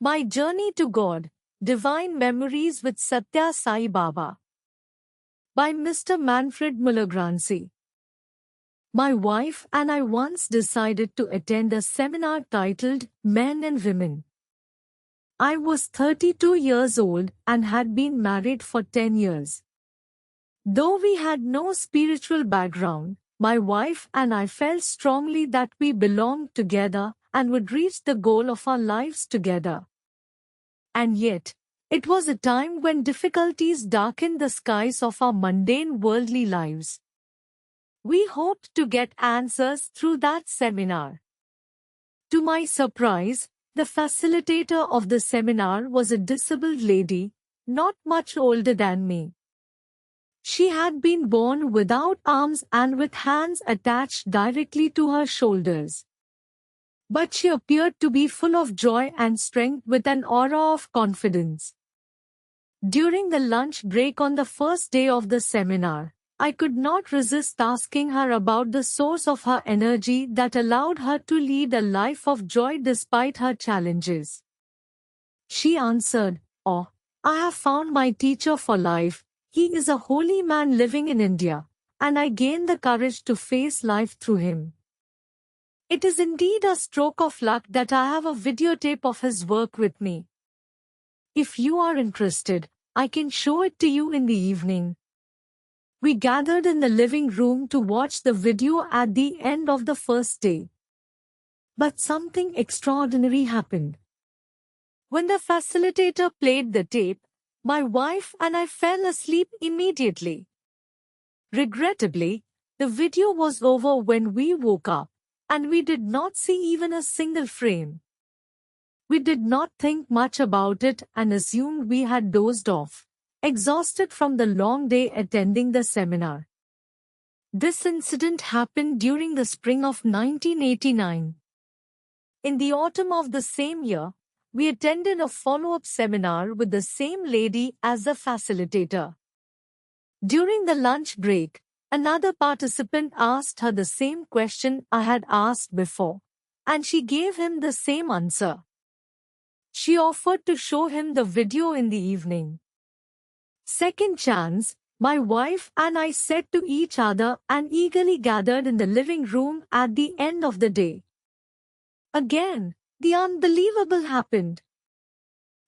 My Journey to God, Divine Memories with Sathya Sai Baba by Mr. Manfred Mulagranci. My wife and I once decided to attend a seminar titled Men and Women. I was 32 years old and had been married for 10 years. Though we had no spiritual background, my wife and I felt strongly that we belonged together and would reach the goal of our lives together. And yet, it was a time when difficulties darkened the skies of our mundane worldly lives. We hoped to get answers through that seminar. To my surprise, the facilitator of the seminar was a disabled lady, not much older than me. She had been born without arms and with hands attached directly to her shoulders. But she appeared to be full of joy and strength with an aura of confidence. During the lunch break on the first day of the seminar, I could not resist asking her about the source of her energy that allowed her to lead a life of joy despite her challenges. She answered, "Oh, I have found my teacher for life. He is a holy man living in India, and I gained the courage to face life through him. It is indeed a stroke of luck that I have a videotape of his work with me. If you are interested, I can show it to you in the evening." We gathered in the living room to watch the video at the end of the first day. But something extraordinary happened. When the facilitator played the tape, my wife and I fell asleep immediately. Regrettably, the video was over when we woke up, and we did not see even a single frame. We did not think much about it and assumed we had dozed off, exhausted from the long day attending the seminar. This incident happened during the spring of 1989. In the autumn of the same year, we attended a follow-up seminar with the same lady as the facilitator. During the lunch break, another participant asked her the same question I had asked before, and she gave him the same answer. She offered to show him the video in the evening. Second chance, my wife and I said to each other and eagerly gathered in the living room at the end of the day. Again, the unbelievable happened.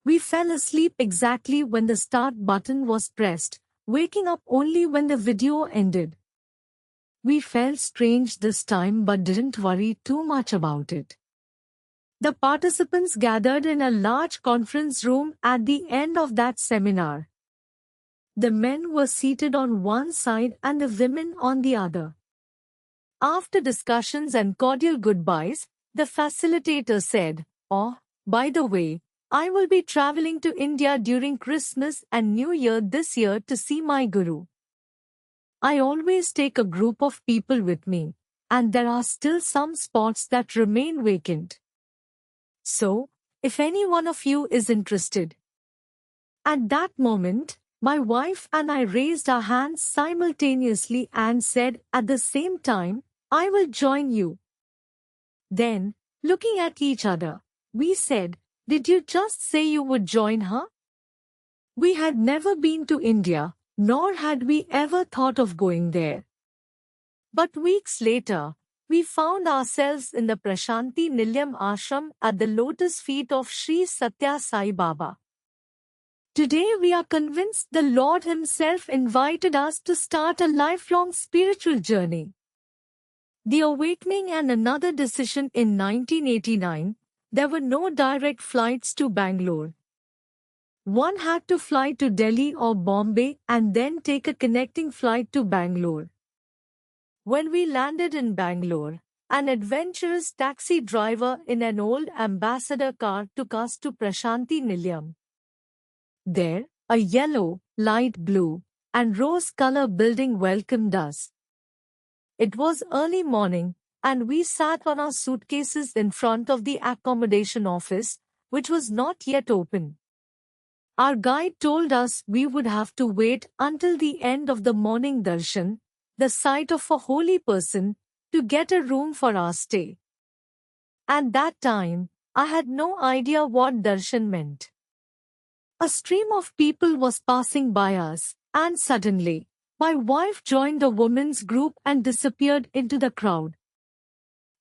We fell asleep exactly when the start button was pressed, waking up only when the video ended. We felt strange this time but didn't worry too much about it. The participants gathered in a large conference room at the end of that seminar. The men were seated on one side and the women on the other. After discussions and cordial goodbyes, the facilitator said, "Oh, by the way, I will be traveling to India during Christmas and New Year this year to see my guru. I always take a group of people with me, and there are still some spots that remain vacant. So, if any one of you is interested." At that moment, my wife and I raised our hands simultaneously and said at the same time, "I will join you." Then, looking at each other, we said, "Did you just say you would join her?" We had never been to India, nor had we ever thought of going there. But weeks later, we found ourselves in the Prashanti Nilayam ashram at the lotus feet of Sri Sathya Sai Baba. Today we are convinced the Lord Himself invited us to start a lifelong spiritual journey. The awakening and another decision in 1989, there were no direct flights to Bangalore. One had to fly to Delhi or Bombay and then take a connecting flight to Bangalore. When we landed in Bangalore, an adventurous taxi driver in an old ambassador car took us to Prashanti Nilayam. There, a yellow, light blue, and rose-color building welcomed us. It was early morning, and we sat on our suitcases in front of the accommodation office, which was not yet open. Our guide told us we would have to wait until the end of the morning darshan, the sight of a holy person, to get a room for our stay. At that time, I had no idea what darshan meant. A stream of people was passing by us, and suddenly, my wife joined a women's group and disappeared into the crowd.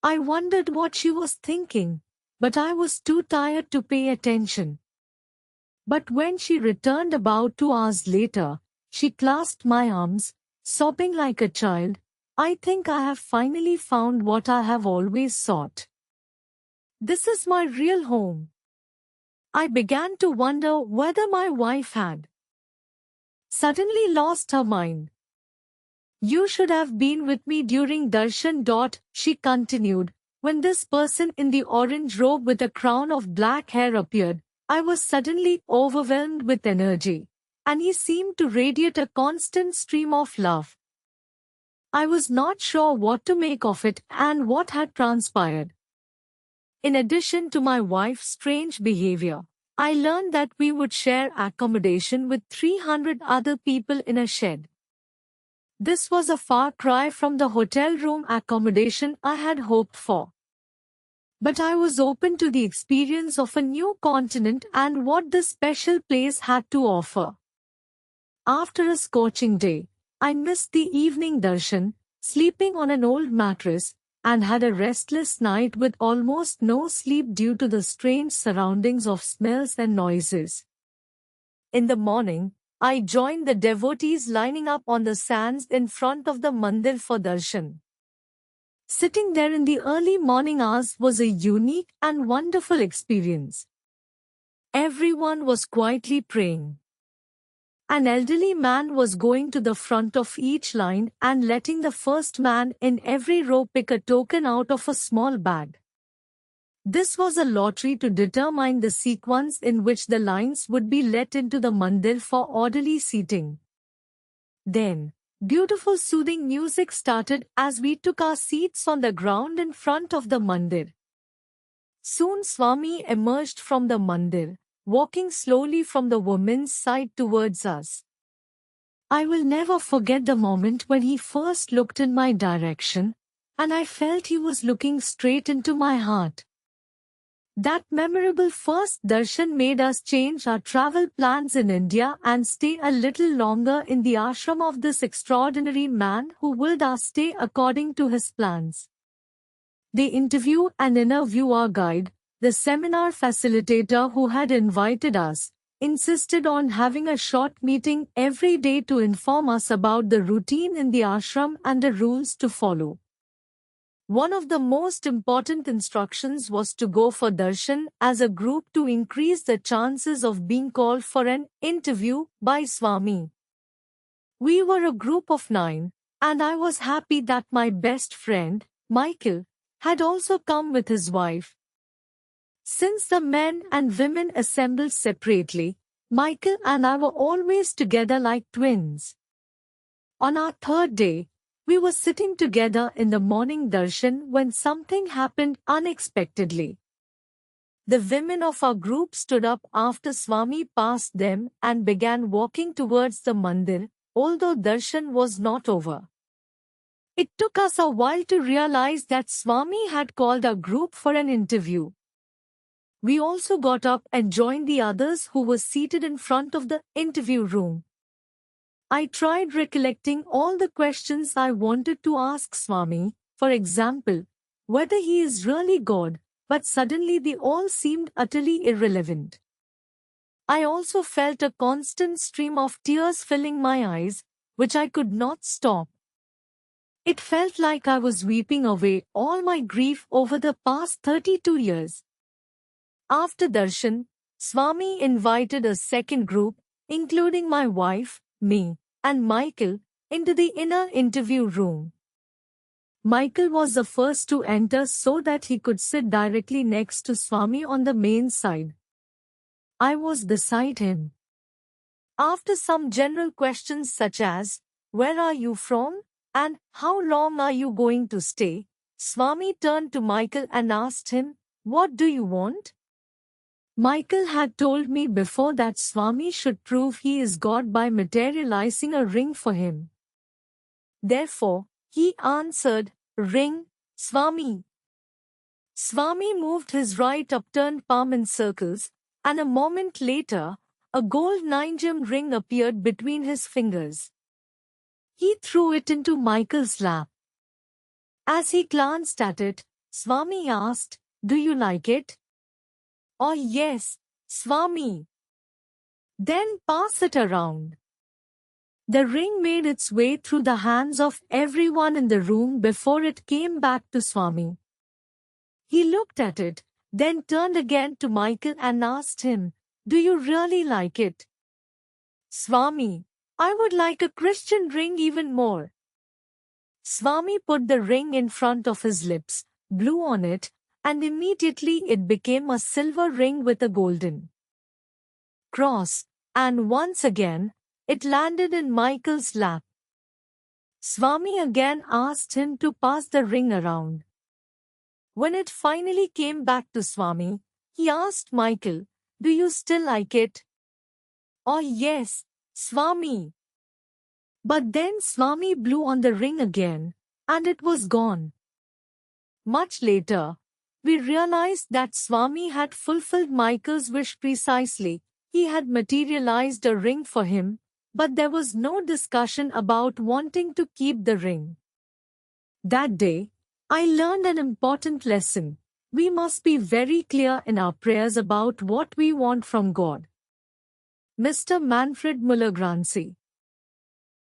I wondered what she was thinking, but I was too tired to pay attention. But when she returned about 2 hours later, she clasped my arms, sobbing like a child. I think I have finally found what I have always sought. This is my real home. I began to wonder whether my wife had suddenly lost her mind. You should have been with me during darshan. She continued. When this person in the orange robe with a crown of black hair appeared, I was suddenly overwhelmed with energy, and he seemed to radiate a constant stream of love. I was not sure what to make of it and what had transpired. In addition to my wife's strange behavior, I learned that we would share accommodation with 300 other people in a shed. This was a far cry from the hotel room accommodation I had hoped for. But I was open to the experience of a new continent and what this special place had to offer. After a scorching day, I missed the evening darshan, sleeping on an old mattress, and had a restless night with almost no sleep due to the strange surroundings of smells and noises. In the morning, I joined the devotees lining up on the sands in front of the mandir for darshan. Sitting there in the early morning hours was a unique and wonderful experience. Everyone was quietly praying. An elderly man was going to the front of each line and letting the first man in every row pick a token out of a small bag. This was a lottery to determine the sequence in which the lines would be let into the mandir for orderly seating. Then, beautiful soothing music started as we took our seats on the ground in front of the mandir. Soon Swami emerged from the mandir, walking slowly from the women's side towards us. I will never forget the moment when he first looked in my direction, and I felt he was looking straight into my heart. That memorable first darshan made us change our travel plans in India and stay a little longer in the ashram of this extraordinary man who willed our stay according to his plans. They interview and interview our guide, the seminar facilitator who had invited us, insisted on having a short meeting every day to inform us about the routine in the ashram and the rules to follow. One of the most important instructions was to go for darshan as a group to increase the chances of being called for an interview by Swami. We were a group of 9, and I was happy that my best friend, Michael, had also come with his wife. Since the men and women assembled separately, Michael and I were always together like twins. On our third day, we were sitting together in the morning darshan when something happened unexpectedly. The women of our group stood up after Swami passed them and began walking towards the mandir, although darshan was not over. It took us a while to realize that Swami had called our group for an interview. We also got up and joined the others who were seated in front of the interview room. I tried recollecting all the questions I wanted to ask Swami, for example, whether he is really God, but suddenly they all seemed utterly irrelevant. I also felt a constant stream of tears filling my eyes, which I could not stop. It felt like I was weeping away all my grief over the past 32 years. After darshan, Swami invited a second group, including my wife, me, and Michael, into the inner interview room. Michael was the first to enter so that he could sit directly next to Swami on the main side. I was beside him. After some general questions such as, "Where are you from?" and "How long are you going to stay?" Swami turned to Michael and asked him, "What do you want?" Michael had told me before that Swami should prove he is God by materializing a ring for him. Therefore, he answered, "Ring, Swami." Swami moved his right upturned palm in circles, and a moment later, a gold nine-gem ring appeared between his fingers. He threw it into Michael's lap. As he glanced at it, Swami asked, "Do you like it?" "Oh yes, Swami." "Then pass it around." The ring made its way through the hands of everyone in the room before it came back to Swami. He looked at it, then turned again to Michael and asked him, "Do you really like it?" "Swami, I would like a Christian ring even more." Swami put the ring in front of his lips, blew on it, and immediately it became a silver ring with a golden cross, and once again, it landed in Michael's lap. Swami again asked him to pass the ring around. When it finally came back to Swami, he asked Michael, "Do you still like it?" "Oh yes, Swami." But then Swami blew on the ring again, and it was gone. Much later, we realized that Swami had fulfilled Michael's wish precisely. He had materialized a ring for him, but there was no discussion about wanting to keep the ring. That day, I learned an important lesson. We must be very clear in our prayers about what we want from God. Mr. Manfred Muller.